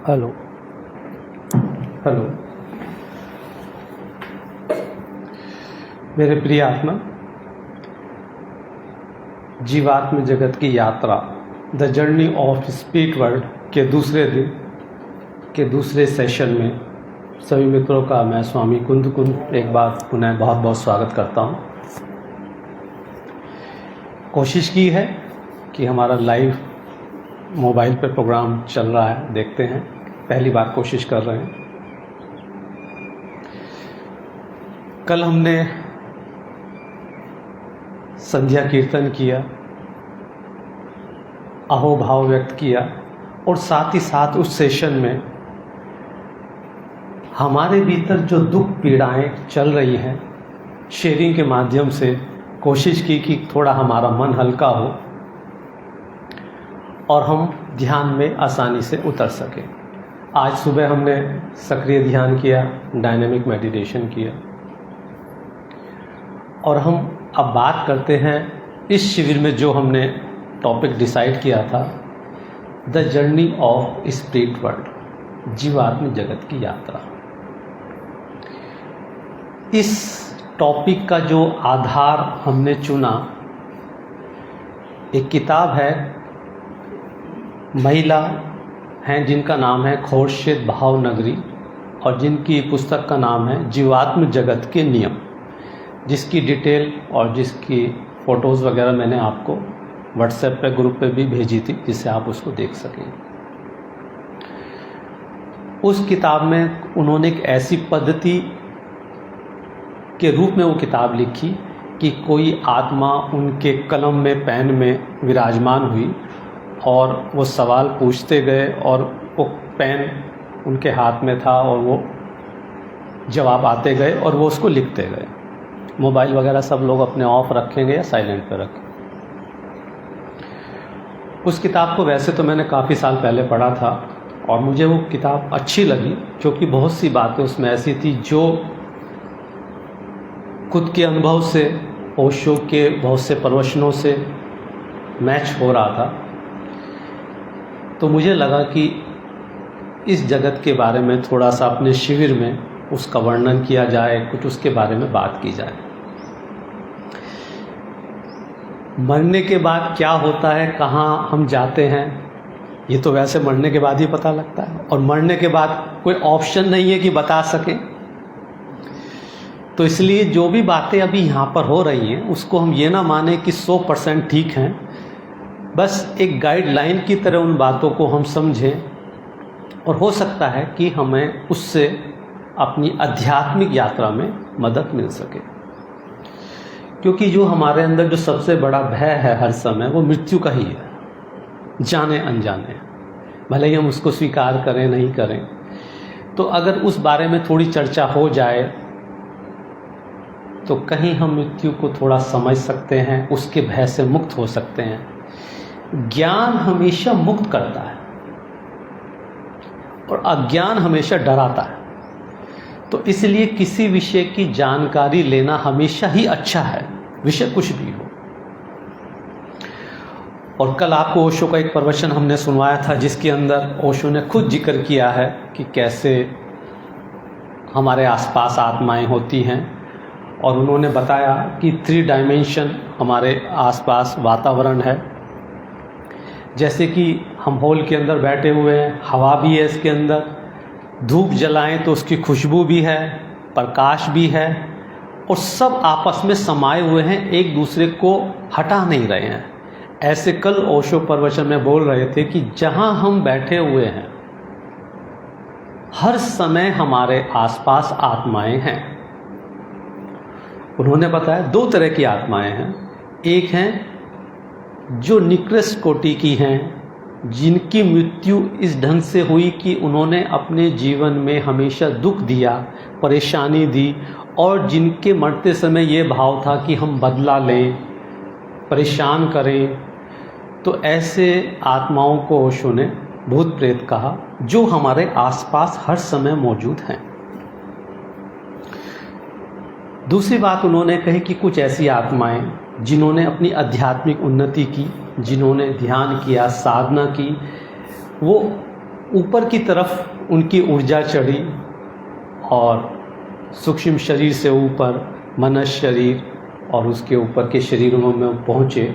Hello hello मेरे प्रिय आत्मा, जीवात्म जगत की यात्रा the journey of spirit world के दूसरे दिन के दूसरे सेशन में सभी मित्रों का मैं स्वामी कुंद एक बार पुनः बहुत बहुत स्वागत करता हूँ। कोशिश की है कि हमारा लाइव मोबाइल पर प्रोग्राम चल रहा है, देखते हैं, पहली बार कोशिश कर रहे हैं। कल हमने संध्या कीर्तन किया, अहोभाव व्यक्त किया और साथ ही साथ उस सेशन में हमारे भीतर जो दुख पीड़ाएं चल रही हैं, शेयरिंग के माध्यम से कोशिश की कि थोड़ा हमारा मन हल्का हो और हम ध्यान में आसानी से उतर सकें। आज सुबह हमने सक्रिय ध्यान किया, डायनेमिक मेडिटेशन किया और हम अब बात करते हैं इस शिविर में जो हमने टॉपिक डिसाइड किया था, the journey of spirit world, जीवात्म जगत की यात्रा। इस टॉपिक का जो आधार हमने चुना, एक किताब है, महिला हैं जिनका नाम है खुर्शीद भावनगरी और जिनकी पुस्तक का नाम है जीवात्म जगत के नियम, जिसकी डिटेल और जिसकी फ़ोटोज़ वगैरह मैंने आपको व्हाट्सएप पे ग्रुप पे भी भेजी थी, जिससे आप उसको देख सकें। उस किताब में उन्होंने एक ऐसी पद्धति के रूप में वो किताब लिखी कि कोई आत्मा उनके कलम में, पेन में विराजमान हुई और वो सवाल पूछते गए और वो पेन उनके हाथ में था और वो जवाब आते गए और वो उसको लिखते गए। मोबाइल वगैरह सब लोग अपने ऑफ रखेंगे या साइलेंट पे रखें। उस किताब को वैसे तो मैंने काफ़ी साल पहले पढ़ा था और मुझे वो किताब अच्छी लगी, क्योंकि बहुत सी बातें उसमें ऐसी थी जो खुद के अनुभव से, ओशो के बहुत से प्रवचनों से मैच हो रहा था। तो मुझे लगा कि इस जगत के बारे में थोड़ा सा अपने शिविर में उसका वर्णन किया जाए, कुछ उसके बारे में बात की जाए। मरने के बाद क्या होता है, कहाँ हम जाते हैं, ये तो वैसे मरने के बाद ही पता लगता है और मरने के बाद कोई ऑप्शन नहीं है कि बता सकें। तो इसलिए जो भी बातें अभी यहाँ पर हो रही हैं उसको हम ये ना माने कि 100% ठीक हैं, बस एक गाइडलाइन की तरह उन बातों को हम समझें और हो सकता है कि हमें उससे अपनी आध्यात्मिक यात्रा में मदद मिल सके। क्योंकि जो हमारे अंदर जो सबसे बड़ा भय है हर समय, वो मृत्यु का ही है, जाने अनजाने, भले ही हम उसको स्वीकार करें नहीं करें। तो अगर उस बारे में थोड़ी चर्चा हो जाए तो कहीं हम मृत्यु को थोड़ा समझ सकते हैं, उसके भय से मुक्त हो सकते हैं। ज्ञान हमेशा मुक्त करता है और अज्ञान हमेशा डराता है। तो इसलिए किसी विषय की जानकारी लेना हमेशा ही अच्छा है, विषय कुछ भी हो। और कल आपको ओशो का एक प्रवचन हमने सुनवाया था, जिसके अंदर ओशो ने खुद जिक्र किया है कि कैसे हमारे आसपास आत्माएं होती हैं, और उन्होंने बताया कि 3 डायमेंशन हमारे आसपास वातावरण है। जैसे कि हम हॉल के अंदर बैठे हुए हैं, हवा भी है इसके अंदर, धूप जलाएं तो उसकी खुशबू भी है, प्रकाश भी है, और सब आपस में समाये हुए हैं, एक दूसरे को हटा नहीं रहे हैं। ऐसे कल ओशो प्रवचन में बोल रहे थे कि जहां हम बैठे हुए हैं हर समय हमारे आसपास आत्माएं हैं। उन्होंने बताया 2 तरह की आत्माएं हैं। एक हैं जो निकृष्ट कोटि की हैं, जिनकी मृत्यु इस ढंग से हुई कि उन्होंने अपने जीवन में हमेशा दुख दिया, परेशानी दी, और जिनके मरते समय ये भाव था कि हम बदला लें, परेशान करें। तो ऐसे आत्माओं को ओशो ने भूत प्रेत कहा, जो हमारे आसपास हर समय मौजूद हैं। दूसरी बात उन्होंने कही कि कुछ ऐसी आत्माएं जिन्होंने अपनी आध्यात्मिक उन्नति की, जिन्होंने ध्यान किया, साधना की, वो ऊपर की तरफ उनकी ऊर्जा चढ़ी और सूक्ष्म शरीर से ऊपर मनस शरीर और उसके ऊपर के शरीरों में पहुँचे।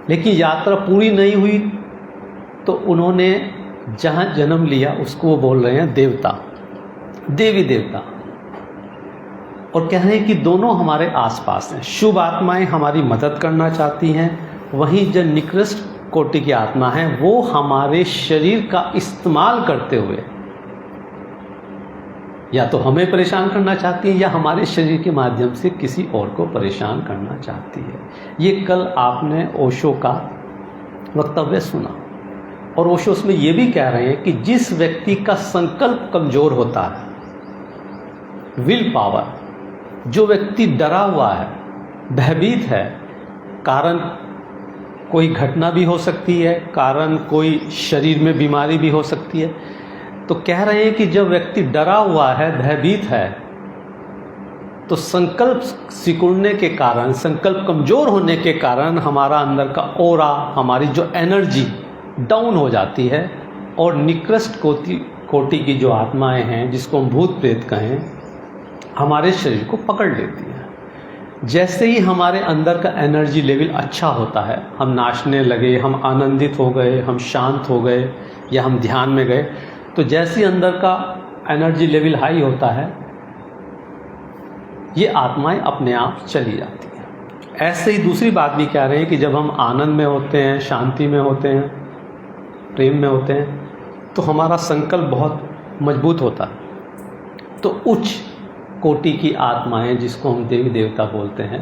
लेकिन यात्रा पूरी नहीं हुई तो उन्होंने जहाँ जन्म लिया उसको वो बोल रहे हैं देवता, देवी देवता, और कह रहे हैं कि दोनों हमारे आसपास हैं। शुभ आत्माएं हमारी मदद करना चाहती हैं, वहीं जो निकृष्ट कोटि की आत्मा है वो हमारे शरीर का इस्तेमाल करते हुए या तो हमें परेशान करना चाहती है या हमारे शरीर के माध्यम से किसी और को परेशान करना चाहती है। ये कल आपने ओशो का वक्तव्य सुना, और ओशो उसमें ये भी कह रहे हैं कि जिस व्यक्ति का संकल्प कमजोर होता है, विल पावर, जो व्यक्ति डरा हुआ है, भयभीत है, कारण कोई घटना भी हो सकती है, कारण कोई शरीर में बीमारी भी हो सकती है, तो कह रहे हैं कि जब व्यक्ति डरा हुआ है, भयभीत है, तो संकल्प सिकुड़ने के कारण, संकल्प कमजोर होने के कारण हमारा अंदर का ओरा, हमारी जो एनर्जी डाउन हो जाती है, और निकृष्ट कोटि की जो आत्माएं हैं, जिसको हम भूत प्रेत कहें, हमारे शरीर को पकड़ लेती है। जैसे ही हमारे अंदर का एनर्जी लेवल अच्छा होता है, हम नाचने लगे, हम आनंदित हो गए, हम शांत हो गए, या हम ध्यान में गए, तो जैसे अंदर का एनर्जी लेवल हाई होता है, ये आत्माएं अपने आप चली जाती हैं। ऐसे ही दूसरी बात भी कह रहे हैं कि जब हम आनंद में होते हैं, शांति में होते हैं, प्रेम में होते हैं, तो हमारा संकल्प बहुत मजबूत होता है। तो उच्च कोटि की आत्माएं, जिसको हम देवी देवता बोलते हैं,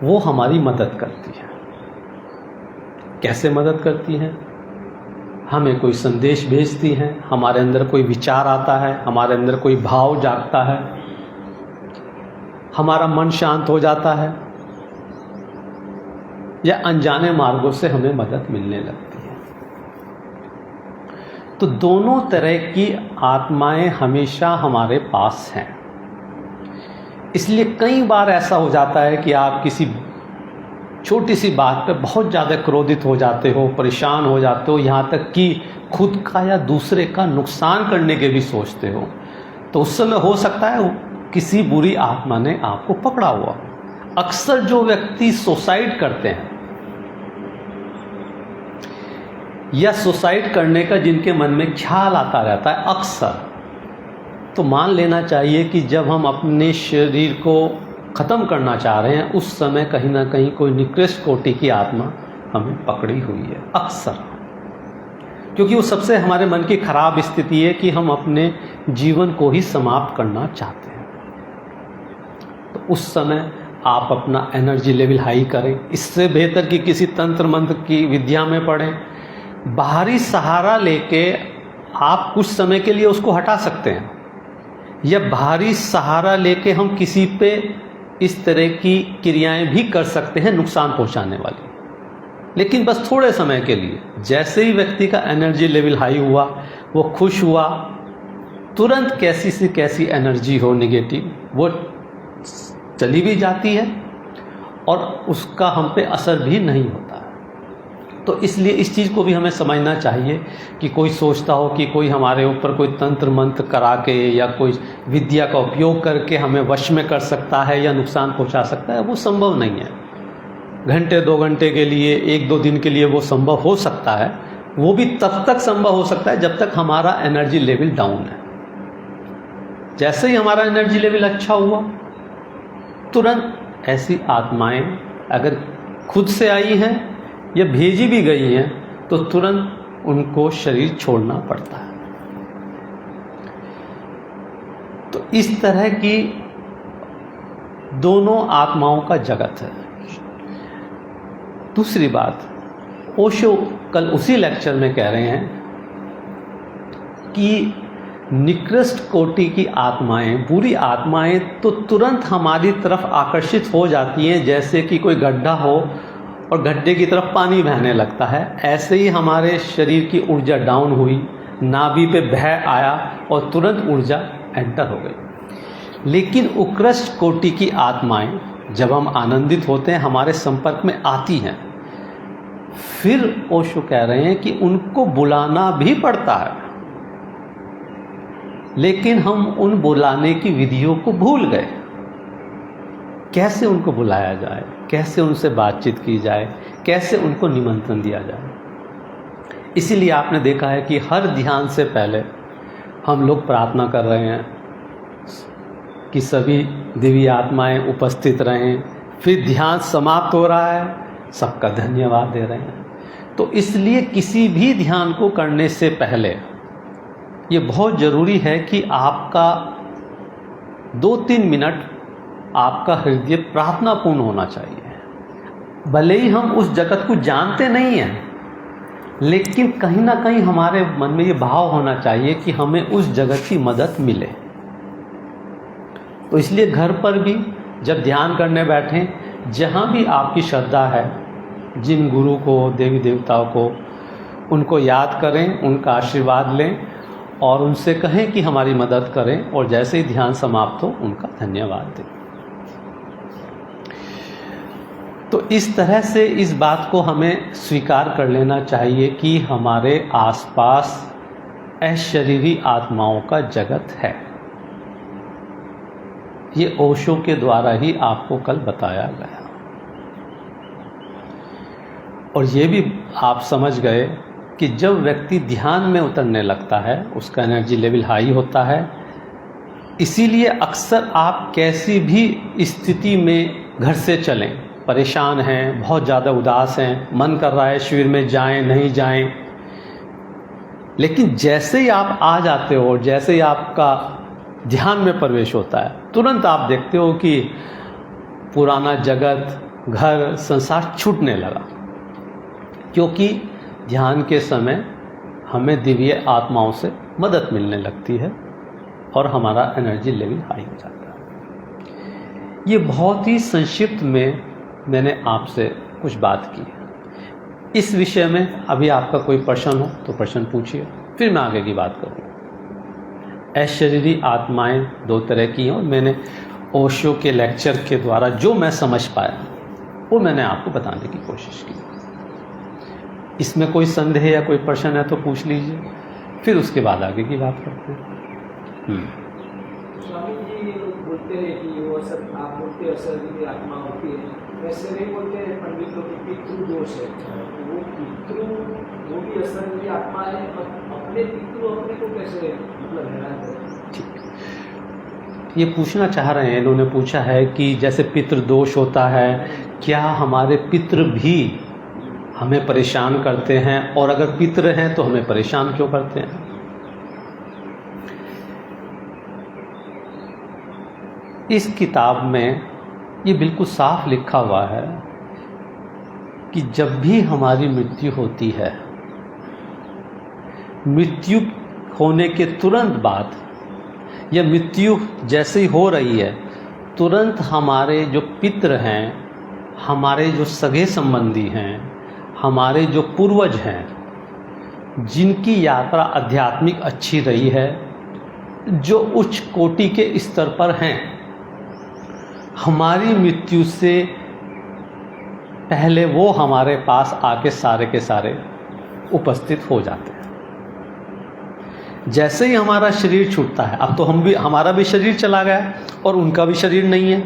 वो हमारी मदद करती हैं। कैसे मदद करती हैं? हमें कोई संदेश भेजती हैं, हमारे अंदर कोई विचार आता है, हमारे अंदर कोई भाव जागता है, हमारा मन शांत हो जाता है, या अनजाने मार्गों से हमें मदद मिलने लगती है। तो दोनों तरह की आत्माएं हमेशा हमारे पास हैं। इसलिए कई बार ऐसा हो जाता है कि आप किसी छोटी सी बात पे बहुत ज़्यादा क्रोधित हो जाते हो, परेशान हो जाते हो, यहाँ तक कि खुद का या दूसरे का नुकसान करने के भी सोचते हो। तो उस समय हो सकता है किसी बुरी आत्मा ने आपको पकड़ा हुआ। अक्सर जो व्यक्ति सुसाइड करते हैं या सुसाइड करने का जिनके मन में ख्याल आता रहता है अक्सर, तो मान लेना चाहिए कि जब हम अपने शरीर को ख़त्म करना चाह रहे हैं, उस समय कहीं ना कहीं कोई निकृष्ट कोटि की आत्मा हमें पकड़ी हुई है अक्सर, क्योंकि वो सबसे हमारे मन की खराब स्थिति है कि हम अपने जीवन को ही समाप्त करना चाहते हैं। तो उस समय आप अपना एनर्जी लेवल हाई करें। इससे बेहतर कि किसी तंत्र मंत्र की विद्या में पढ़ें, बाहरी सहारा लेके आप कुछ समय के लिए उसको हटा सकते हैं, या बाहरी सहारा लेके हम किसी पे इस तरह की क्रियाएं भी कर सकते हैं नुकसान पहुंचाने वाली, लेकिन बस थोड़े समय के लिए। जैसे ही व्यक्ति का एनर्जी लेवल हाई हुआ, वो खुश हुआ, तुरंत कैसी से कैसी एनर्जी हो नेगेटिव वो चली भी जाती है और उसका हम पे असर भी नहीं होता है। तो इसलिए इस चीज़ को भी हमें समझना चाहिए कि कोई सोचता हो कि कोई हमारे ऊपर कोई तंत्र मंत्र करा के या कोई विद्या का उपयोग करके हमें वश में कर सकता है या नुकसान पहुंचा सकता है, वो संभव नहीं है। घंटे 2 घंटे के लिए, 1-2 दिन के लिए वो संभव हो सकता है, वो भी तब तक संभव हो सकता है जब तक हमारा एनर्जी लेवल डाउन है। जैसे ही हमारा एनर्जी लेवल अच्छा हुआ, तुरंत ऐसी आत्माएं अगर खुद से आई हैं या भेजी भी गई हैं तो तुरंत उनको शरीर छोड़ना पड़ता है। तो इस तरह की दोनों आत्माओं का जगत है। दूसरी बात, ओशो कल उसी लेक्चर में कह रहे हैं कि निकृष्ट कोटि की आत्माएं, बुरी आत्माएं तो तुरंत हमारी तरफ आकर्षित हो जाती हैं, जैसे कि कोई गड्ढा हो और गड्ढे की तरफ पानी बहने लगता है। ऐसे ही हमारे शरीर की ऊर्जा डाउन हुई, नाभि पे भय आया और तुरंत ऊर्जा एंटर हो गई। लेकिन उत्कृष्ट कोटि की आत्माएं जब हम आनंदित होते हैं, हमारे संपर्क में आती हैं, फिर ओशो कह रहे हैं कि उनको बुलाना भी पड़ता है, लेकिन हम उन बुलाने की विधियों को भूल गए। कैसे उनको बुलाया जाए, कैसे उनसे बातचीत की जाए, कैसे उनको निमंत्रण दिया जाए। इसीलिए आपने देखा है कि हर ध्यान से पहले हम लोग प्रार्थना कर रहे हैं कि सभी दिव्य आत्माएं उपस्थित रहें। फिर ध्यान समाप्त हो रहा है, सबका धन्यवाद दे रहे हैं। तो इसलिए किसी भी ध्यान को करने से पहले ये बहुत ज़रूरी है कि आपका 2-3 मिनट आपका हृदय प्रार्थनापूर्ण होना चाहिए। भले ही हम उस जगत को जानते नहीं हैं, लेकिन कहीं ना कहीं हमारे मन में ये भाव होना चाहिए कि हमें उस जगत की मदद मिले। तो इसलिए घर पर भी जब ध्यान करने बैठें, जहाँ भी आपकी श्रद्धा है, जिन गुरु को, देवी देवताओं को, उनको याद करें, उनका आशीर्वाद लें और उनसे कहें कि हमारी मदद करें, और जैसे ही ध्यान समाप्त हो उनका धन्यवाद दें। तो इस तरह से इस बात को हमें स्वीकार कर लेना चाहिए कि हमारे आसपास अशरीरी आत्माओं का जगत है। ये ओशो के द्वारा ही आपको कल बताया गया, और ये भी आप समझ गए कि जब व्यक्ति ध्यान में उतरने लगता है, उसका एनर्जी लेवल हाई होता है। इसीलिए अक्सर आप कैसी भी स्थिति में घर से चलें, परेशान हैं, बहुत ज़्यादा उदास हैं, मन कर रहा है शिविर में जाएं, नहीं जाएं, लेकिन जैसे ही आप आ जाते हो और जैसे ही आपका ध्यान में प्रवेश होता है, तुरंत आप देखते हो कि पुराना जगत, घर, संसार छूटने लगा। क्योंकि ध्यान के समय हमें दिव्य आत्माओं से मदद मिलने लगती है और हमारा एनर्जी लेवल हाई हो जाता है। ये बहुत ही संक्षिप्त में मैंने आपसे कुछ बात की। इस विषय में अभी आपका कोई प्रश्न हो तो प्रश्न पूछिए, फिर मैं आगे की बात करूँगा। अशरीरी आत्माएं 2 तरह की हैं, और मैंने ओशो के लेक्चर के द्वारा जो मैं समझ पाया वो मैंने आपको बताने की कोशिश की। इसमें कोई संदेह या कोई प्रश्न है तो पूछ लीजिए, फिर उसके बाद आगे की बात करते हैं। स्वामी जी बोलते हैं कि वो सब आप बोलते अशरीरी आत्मा होती है, वैसे नहीं बोलते हैं पंडितों की पितृ दोष है। वो पितृ वो भी अशरीरी आत्मा है, अपने पितृ अपने को कैसे मतलब हैरान करें। ठीक, ये पूछना चाह रहे हैं, इन्होंने पूछा है कि जैसे पितृ दोष होता है, क्या हमारे पितृ भी हमें परेशान करते हैं, और अगर पितृ हैं तो हमें परेशान क्यों करते हैं। इस किताब में ये बिल्कुल साफ लिखा हुआ है कि जब भी हमारी मृत्यु होती है, मृत्यु होने के तुरंत बाद या मृत्यु जैसे ही हो रही है, तुरंत हमारे जो पितृ हैं, हमारे जो सगे संबंधी हैं, हमारे जो पूर्वज हैं, जिनकी यात्रा आध्यात्मिक अच्छी रही है, जो उच्च कोटि के स्तर पर हैं, हमारी मृत्यु से पहले वो हमारे पास आके सारे के सारे उपस्थित हो जाते हैं। जैसे ही हमारा शरीर छूटता है, अब तो हमारा भी शरीर चला गया और उनका भी शरीर नहीं है,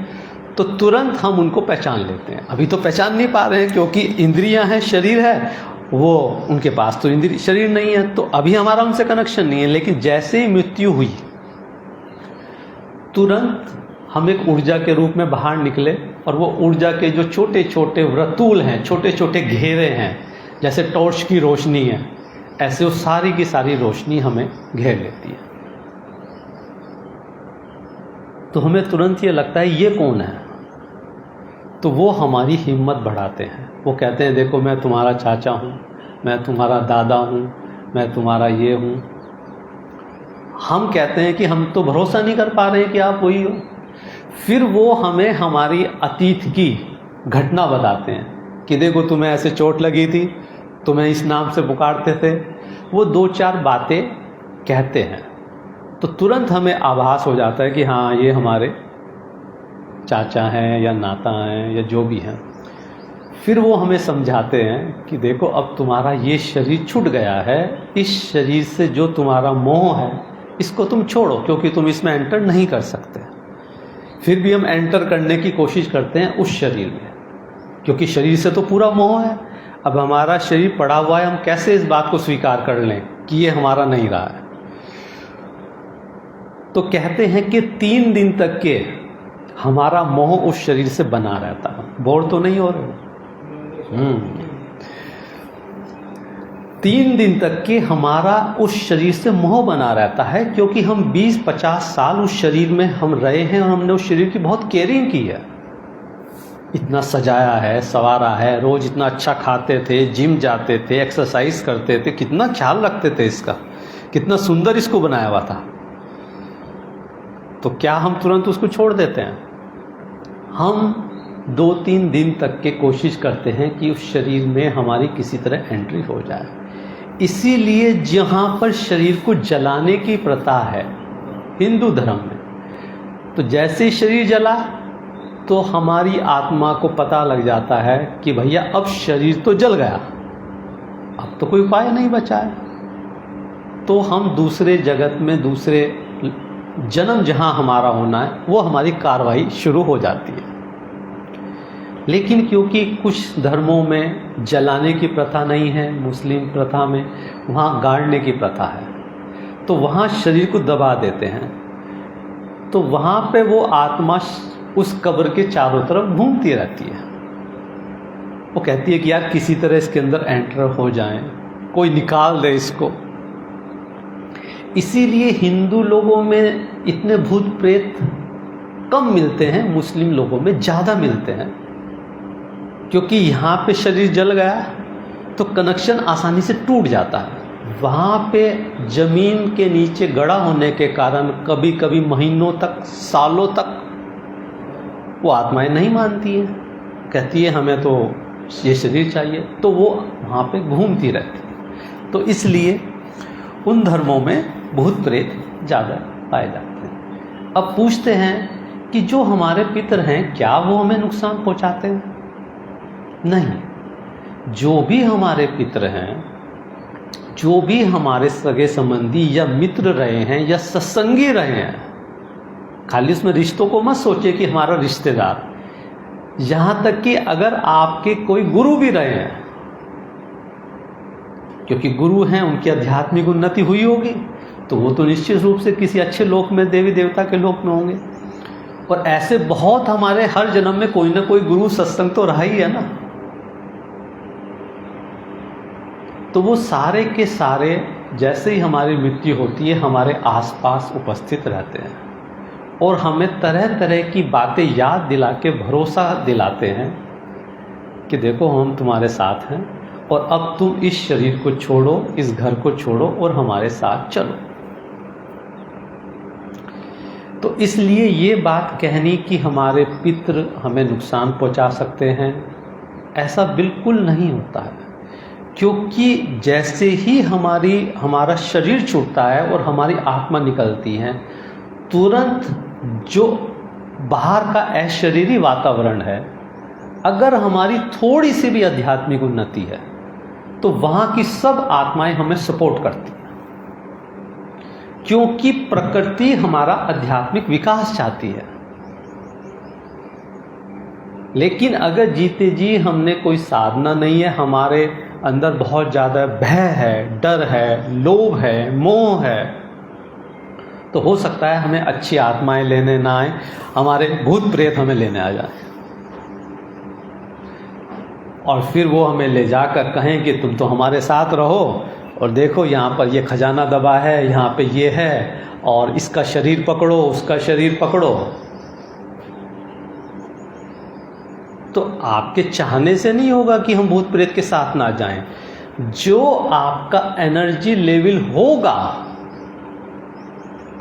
तो तुरंत हम उनको पहचान लेते हैं। अभी तो पहचान नहीं पा रहे हैं क्योंकि इंद्रियां हैं, शरीर है, वो उनके पास तो शरीर नहीं है, तो अभी हमारा उनसे कनेक्शन नहीं है। लेकिन जैसे ही मृत्यु हुई, तुरंत हम एक ऊर्जा के रूप में बाहर निकले, और वो ऊर्जा के जो छोटे छोटे वृतूल हैं, छोटे छोटे घेरे हैं, जैसे टॉर्च की रोशनी है, ऐसे वो सारी की सारी रोशनी हमें घेर लेती है। तो हमें तुरंत ये लगता है ये कौन है, तो वो हमारी हिम्मत बढ़ाते हैं। वो कहते हैं देखो मैं तुम्हारा चाचा हूँ, मैं तुम्हारा दादा हूँ, मैं तुम्हारा ये हूँ। हम कहते हैं कि हम तो भरोसा नहीं कर पा रहे हैं कि आप वही हो। फिर वो हमें हमारी अतीत की घटना बताते हैं कि देखो तुम्हें ऐसे चोट लगी थी, तुम्हें इस नाम से पुकारते थे। वो 2-4 बातें कहते हैं, तो तुरंत हमें आभास हो जाता है कि हाँ ये हमारे चाचा हैं या नाता हैं या जो भी हैं। फिर वो हमें समझाते हैं कि देखो अब तुम्हारा ये शरीर छूट गया है, इस शरीर से जो तुम्हारा मोह है इसको तुम छोड़ो, क्योंकि तुम इसमें एंटर नहीं कर सकते। फिर भी हम एंटर करने की कोशिश करते हैं उस शरीर में, क्योंकि शरीर से तो पूरा मोह है। अब हमारा शरीर पड़ा हुआ है, हम कैसे इस बात को स्वीकार कर लें कि ये हमारा नहीं रहा है। तो कहते हैं कि 3 दिन तक के हमारा मोह उस शरीर से बना रहता है। बोर तो नहीं हो रहे? 3 दिन तक के हमारा उस शरीर से मोह बना रहता है, क्योंकि हम 20-50 साल उस शरीर में हम रहे हैं और हमने उस शरीर की बहुत केयरिंग की है। इतना सजाया है, संवारा है, रोज इतना अच्छा खाते थे, जिम जाते थे, एक्सरसाइज करते थे, कितना ख्याल रखते थे इसका, कितना सुंदर इसको बनाया हुआ था। तो क्या हम तुरंत उसको छोड़ देते हैं? हम 2-3 दिन तक के कोशिश करते हैं कि उस शरीर में हमारी किसी तरह एंट्री हो जाए। इसीलिए जहाँ पर शरीर को जलाने की प्रथा है हिंदू धर्म में, तो जैसे ही शरीर जला तो हमारी आत्मा को पता लग जाता है कि भैया अब शरीर तो जल गया, अब तो कोई उपाय नहीं बचा है। तो हम दूसरे जगत में, दूसरे जन्म जहाँ हमारा होना है, वो हमारी कार्रवाई शुरू हो जाती है। लेकिन क्योंकि कुछ धर्मों में जलाने की प्रथा नहीं है, मुस्लिम प्रथा में वहाँ गाड़ने की प्रथा है, तो वहाँ शरीर को दबा देते हैं। तो वहाँ पे वो आत्मा उस कब्र के चारों तरफ घूमती रहती है। वो कहती है कि यार किसी तरह इसके अंदर एंटर हो जाएं, कोई निकाल दे इसको। इसीलिए हिंदू लोगों में इतने भूत प्रेत कम मिलते हैं, मुस्लिम लोगों में ज़्यादा मिलते हैं, क्योंकि यहाँ पे शरीर जल गया तो कनेक्शन आसानी से टूट जाता है। वहाँ पे ज़मीन के नीचे गड़ा होने के कारण कभी कभी महीनों तक, सालों तक वो आत्माएं नहीं मानती हैं, कहती है हमें तो ये शरीर चाहिए, तो वो वहाँ पे घूमती रहती है। तो इसलिए उन धर्मों में भूत प्रेत ज़्यादा पाए जाते हैं। अब पूछते हैं कि जो हमारे पितर हैं क्या वो हमें नुकसान पहुँचाते हैं? नहीं। जो भी हमारे पितर हैं, जो भी हमारे सगे संबंधी या मित्र रहे हैं या सत्संगी रहे हैं, खाली उसमें रिश्तों को मत सोचिए कि हमारा रिश्तेदार, यहाँ तक कि अगर आपके कोई गुरु भी रहे हैं, क्योंकि गुरु हैं, उनकी आध्यात्मिक उन्नति हुई होगी, तो वो तो निश्चित रूप से किसी अच्छे लोक में, देवी देवता के लोक में होंगे। और ऐसे बहुत हमारे हर जन्म में कोई ना कोई गुरु सत्संग तो रहा ही है ना। तो वो सारे के सारे जैसे ही हमारी मृत्यु होती है हमारे आसपास उपस्थित रहते हैं और हमें तरह तरह की बातें याद दिला के भरोसा दिलाते हैं कि देखो हम तुम्हारे साथ हैं और अब तुम इस शरीर को छोड़ो, इस घर को छोड़ो और हमारे साथ चलो। तो इसलिए ये बात कहनी कि हमारे पितृ हमें नुकसान पहुंचा सकते हैं, ऐसा बिल्कुल नहीं होता है, क्योंकि जैसे ही हमारा शरीर छूटता है और हमारी आत्मा निकलती है, तुरंत जो बाहर का अशरीरी वातावरण है, अगर हमारी थोड़ी सी भी आध्यात्मिक उन्नति है तो वहाँ की सब आत्माएं हमें सपोर्ट करती हैं, क्योंकि प्रकृति हमारा आध्यात्मिक विकास चाहती है। लेकिन अगर जीते जी हमने कोई साधना नहीं है, हमारे अंदर बहुत ज़्यादा भय है, डर है, लोभ है, मोह है, तो हो सकता है हमें अच्छी आत्माएं लेने ना आए, हमारे भूत प्रेत हमें लेने आ जाए और फिर वो हमें ले जाकर कहें कि तुम तो हमारे साथ रहो और देखो यहाँ पर ये खजाना दबा है, यहाँ पे ये है, और इसका शरीर पकड़ो, उसका शरीर पकड़ो। तो आपके चाहने से नहीं होगा कि हम भूत प्रेत के साथ ना जाएं। जो आपका एनर्जी लेवल होगा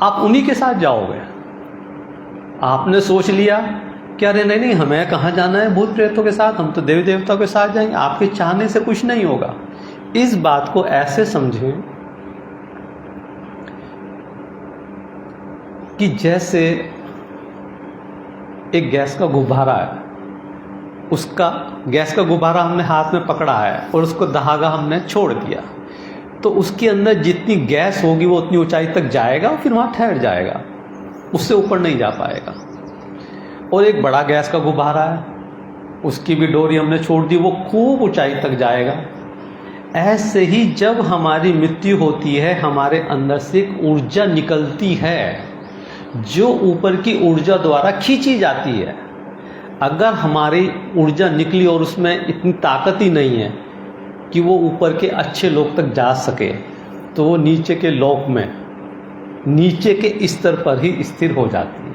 आप उन्हीं के साथ जाओगे। आपने सोच लिया कि अरे नहीं, हमें कहाँ जाना है भूत प्रेतों के साथ, हम तो देवी देवताओं के साथ जाएंगे। आपके चाहने से कुछ नहीं होगा। इस बात को ऐसे समझें कि जैसे एक गैस का गुब्बारा है, उसका गैस का गुब्बारा हमने हाथ में पकड़ा है और उसको धागा हमने छोड़ दिया, तो उसके अंदर जितनी गैस होगी वो उतनी ऊंचाई तक जाएगा और फिर वहाँ ठहर जाएगा, उससे ऊपर नहीं जा पाएगा। और एक बड़ा गैस का गुब्बारा है, उसकी भी डोरी हमने छोड़ दी, वो खूब ऊंचाई तक जाएगा। ऐसे ही जब हमारी मृत्यु होती है, हमारे अंदर से एक ऊर्जा निकलती है जो ऊपर की ऊर्जा द्वारा खींची जाती है। अगर हमारी ऊर्जा निकली और उसमें इतनी ताकत ही नहीं है कि वो ऊपर के अच्छे लोक तक जा सके, तो वो नीचे के लोक में, नीचे के स्तर पर ही स्थिर हो जाती है।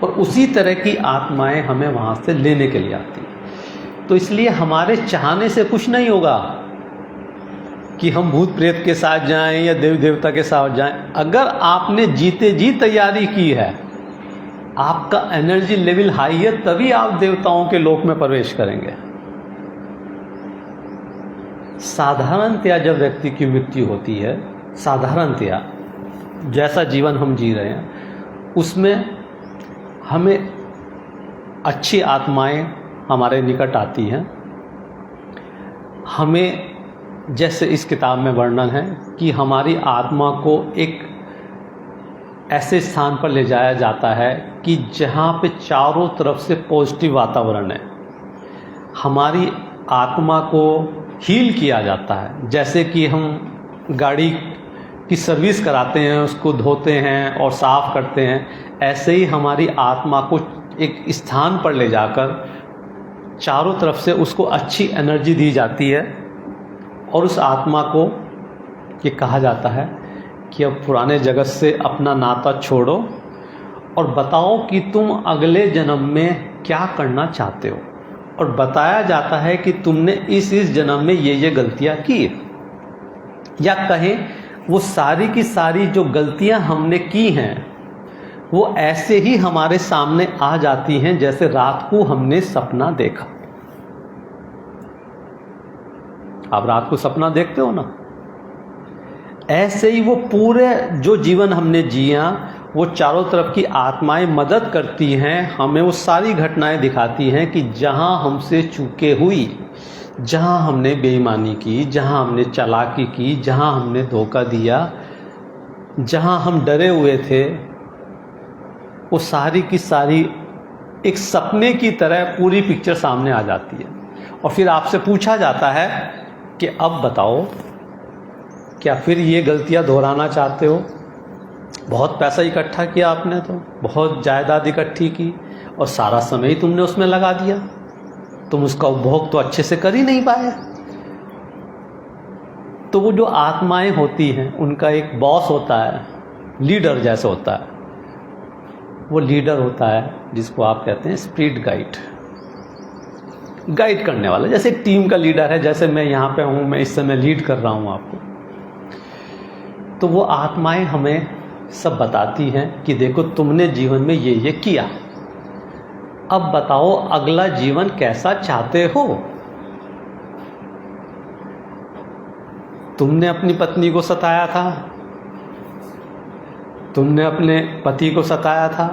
और उसी तरह की आत्माएं हमें वहाँ से लेने के लिए आती हैं। तो इसलिए हमारे चाहने से कुछ नहीं होगा कि हम भूत प्रेत के साथ जाएं या देवी देवता के साथ जाएं। अगर आपने जीते जी तैयारी की है, आपका एनर्जी लेवल हाई है, तभी आप देवताओं के लोक में प्रवेश करेंगे। साधारणतया जब व्यक्ति की मृत्यु होती है, साधारणतया जैसा जीवन हम जी रहे हैं, उसमें हमें अच्छी आत्माएं हमारे निकट आती हैं। हमें, जैसे इस किताब में वर्णन है, कि हमारी आत्मा को एक ऐसे स्थान पर ले जाया जाता है कि जहाँ पे चारों तरफ से पॉजिटिव वातावरण है। हमारी आत्मा को हील किया जाता है। जैसे कि हम गाड़ी की सर्विस कराते हैं, उसको धोते हैं और साफ़ करते हैं, ऐसे ही हमारी आत्मा को एक स्थान पर ले जाकर चारों तरफ से उसको अच्छी एनर्जी दी जाती है और उस आत्मा को ये कहा जाता है कि अब पुराने जगत से अपना नाता छोड़ो और बताओ कि तुम अगले जन्म में क्या करना चाहते हो। और बताया जाता है कि तुमने इस जन्म में ये गलतियां की, या कहें वो सारी की सारी जो गलतियां हमने की हैं वो ऐसे ही हमारे सामने आ जाती हैं जैसे रात को हमने सपना देखा। आप रात को सपना देखते हो ना, ऐसे ही वो पूरे जो जीवन हमने जिया, वो चारों तरफ की आत्माएं मदद करती हैं, हमें वो सारी घटनाएं दिखाती हैं कि जहां हमसे चूकें हुई, जहां हमने बेईमानी की, जहां हमने चालाकी की, जहां हमने धोखा दिया, जहां हम डरे हुए थे, वो सारी की सारी एक सपने की तरह पूरी पिक्चर सामने आ जाती है। और फिर आपसे पूछा जाता है कि अब बताओ, क्या फिर ये गलतियां दोहराना चाहते हो? बहुत पैसा इकट्ठा किया आपने, तो बहुत जायदाद इकट्ठी की और सारा समय ही तुमने उसमें लगा दिया, तुम उसका उपभोग तो अच्छे से कर ही नहीं पाए। तो वो जो आत्माएं होती हैं, उनका एक बॉस होता है, लीडर जैसे होता है। वो लीडर होता है जिसको आप कहते हैं स्पिरिट गाइड करने वाला। जैसे टीम का लीडर है, जैसे मैं यहाँ पे हूँ, मैं इस समय लीड कर रहा हूँ आपको, तो वो आत्माएं हमें सब बताती हैं कि देखो तुमने जीवन में ये किया, अब बताओ अगला जीवन कैसा चाहते हो। तुमने अपनी पत्नी को सताया था, तुमने अपने पति को सताया था,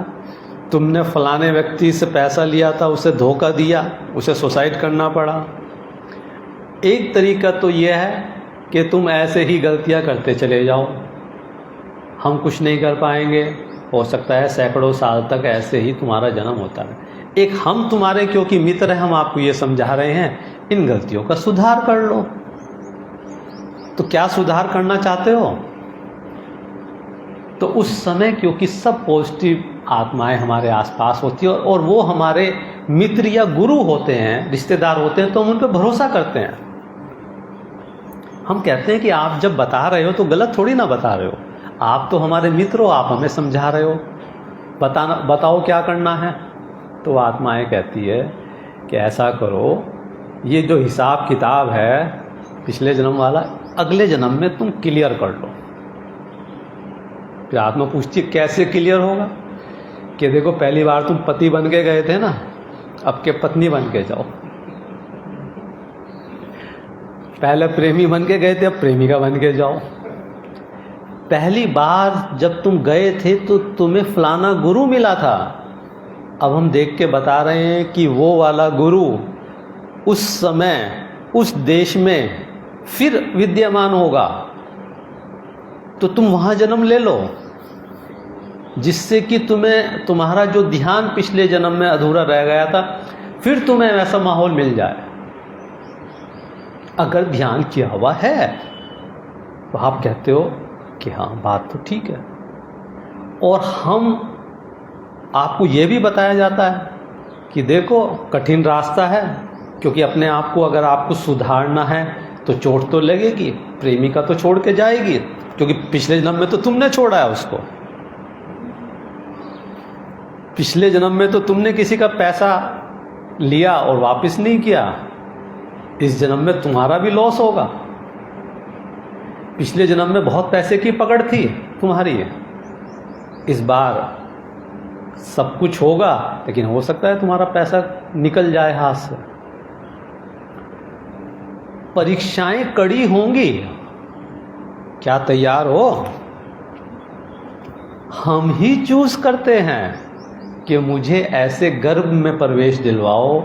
तुमने फलाने व्यक्ति से पैसा लिया था, उसे धोखा दिया, उसे सुसाइड करना पड़ा। एक तरीका तो यह है कि तुम ऐसे ही गलतियां करते चले जाओ, हम कुछ नहीं कर पाएंगे, हो सकता है सैकड़ों साल तक ऐसे ही तुम्हारा जन्म होता है। एक हम तुम्हारे क्योंकि मित्र हैं, हम आपको ये समझा रहे हैं, इन गलतियों का सुधार कर लो। तो क्या सुधार करना चाहते हो? तो उस समय क्योंकि सब पॉजिटिव आत्माएं हमारे आसपास होती है और वो हमारे मित्र या गुरु होते हैं, रिश्तेदार होते हैं, तो हम उन पर भरोसा करते हैं। हम कहते हैं कि आप जब बता रहे हो तो गलत थोड़ी ना बता रहे हो, आप तो हमारे मित्र हो, आप हमें समझा रहे हो, बताओ क्या करना है। तो आत्माएं कहती है कि ऐसा करो, ये जो हिसाब किताब है पिछले जन्म वाला, अगले जन्म में तुम क्लियर कर लो। फिर आत्मा पूछती है कैसे क्लियर होगा? कि देखो पहली बार तुम पति बन के गए थे ना, अब के पत्नी बन के जाओ। पहले प्रेमी बन के गए थे, अब प्रेमिका बन के जाओ। पहली बार जब तुम गए थे तो तुम्हें फलाना गुरु मिला था, अब हम देख के बता रहे हैं कि वो वाला गुरु उस समय उस देश में फिर विद्यमान होगा, तो तुम वहाँ जन्म ले लो, जिससे कि तुम्हें तुम्हारा जो ध्यान पिछले जन्म में अधूरा रह गया था, फिर तुम्हें वैसा माहौल मिल जाए। अगर ध्यान किया हुआ है तो आप कहते हो कि हाँ बात तो ठीक है। और हम आपको ये भी बताया जाता है कि देखो कठिन रास्ता है, क्योंकि अपने आप को अगर आपको सुधारना है तो चोट तो लगेगी, प्रेमिका तो छोड़ के जाएगी, क्योंकि पिछले जन्म में तो तुमने छोड़ा है उसको। पिछले जन्म में तो तुमने किसी का पैसा लिया और वापस नहीं किया, इस जन्म में तुम्हारा भी लॉस होगा। पिछले जन्म में बहुत पैसे की पकड़ थी तुम्हारी, इस बार सब कुछ होगा, लेकिन हो सकता है तुम्हारा पैसा निकल जाए हाथ से। परीक्षाएं कड़ी होंगी, क्या तैयार हो? हम ही चूज करते हैं कि मुझे ऐसे गर्भ में प्रवेश दिलवाओ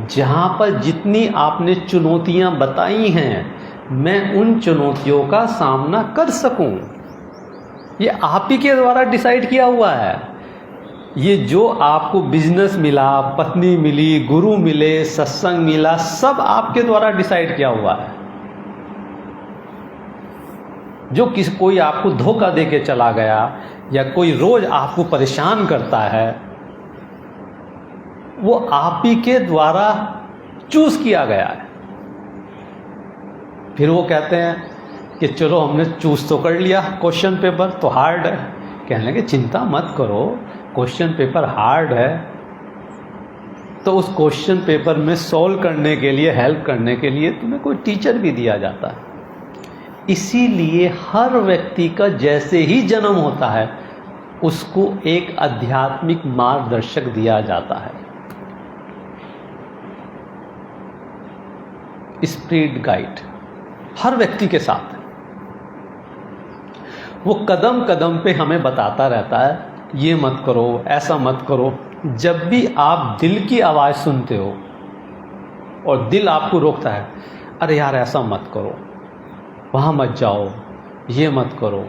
जहां पर जितनी आपने चुनौतियां बताई हैं मैं उन चुनौतियों का सामना कर सकूं। ये आप ही के द्वारा डिसाइड किया हुआ है। ये जो आपको बिजनेस मिला, पत्नी मिली, गुरु मिले, सत्संग मिला, सब आपके द्वारा डिसाइड किया हुआ है। जो कोई आपको धोखा दे के चला गया या कोई रोज आपको परेशान करता है, वो आप ही के द्वारा चूज किया गया है। फिर वो कहते हैं कि चलो हमने चूज तो कर लिया, क्वेश्चन पेपर तो हार्ड है। कहने लगे चिंता मत करो, क्वेश्चन पेपर हार्ड है तो उस क्वेश्चन पेपर में सॉल्व करने के लिए, हेल्प करने के लिए तुम्हें कोई टीचर भी दिया जाता है। इसीलिए हर व्यक्ति का जैसे ही जन्म होता है उसको एक आध्यात्मिक मार्गदर्शक दिया जाता है, स्पिरिट गाइड हर व्यक्ति के साथ। वो कदम कदम पे हमें बताता रहता है, ये मत करो, ऐसा मत करो। जब भी आप दिल की आवाज़ सुनते हो और दिल आपको रोकता है, अरे यार ऐसा मत करो, वहाँ मत जाओ, ये मत करो,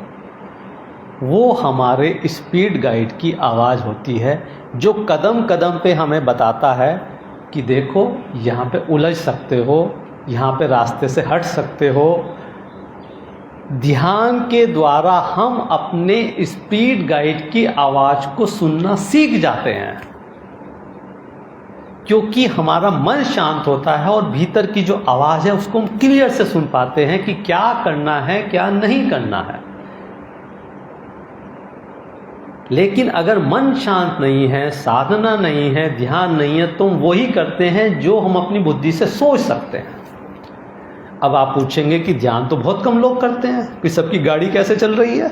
वो हमारे स्पिरिट गाइड की आवाज़ होती है जो कदम कदम पे हमें बताता है कि देखो यहाँ पे उलझ सकते हो, यहाँ पे रास्ते से हट सकते हो। ध्यान के द्वारा हम अपने स्पिरिट गाइड की आवाज़ को सुनना सीख जाते हैं, क्योंकि हमारा मन शांत होता है और भीतर की जो आवाज़ है उसको हम क्लियर से सुन पाते हैं कि क्या करना है, क्या नहीं करना है। लेकिन अगर मन शांत नहीं है, साधना नहीं है, ध्यान नहीं है, तो हम वही करते हैं जो हम अपनी बुद्धि से सोच सकते हैं। अब आप पूछेंगे कि ध्यान तो बहुत कम लोग करते हैं, कि सबकी गाड़ी कैसे चल रही है?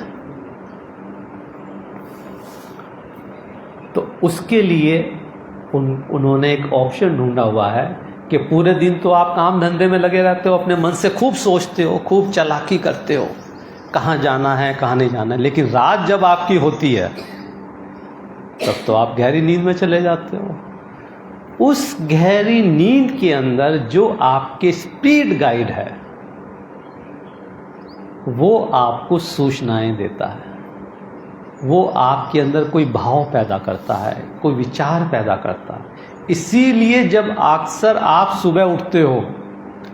तो उसके लिए उन्होंने एक ऑप्शन ढूंढा हुआ है कि पूरे दिन तो आप काम धंधे में लगे रहते हो, अपने मन से खूब सोचते हो, खूब चालाकी करते हो, कहाँ जाना है कहाँ नहीं जाना है, लेकिन रात जब आपकी होती है तब तो आप गहरी नींद में चले जाते हो। उस गहरी नींद के अंदर जो आपके स्पिरिट गाइड है वो आपको सूचनाएं देता है, वो आपके अंदर कोई भाव पैदा करता है, कोई विचार पैदा करता है। इसीलिए जब अक्सर आप सुबह उठते हो,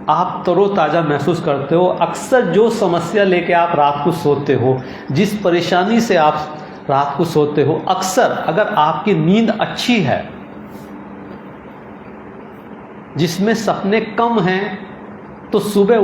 आप तरोताज़ा महसूस करते हो, अक्सर जो समस्या लेके आप रात को सोते हो, जिस परेशानी से आप रात को सोते हो, अक्सर अगर आपकी नींद अच्छी है, जिसमें सपने कम हैं, तो सुबह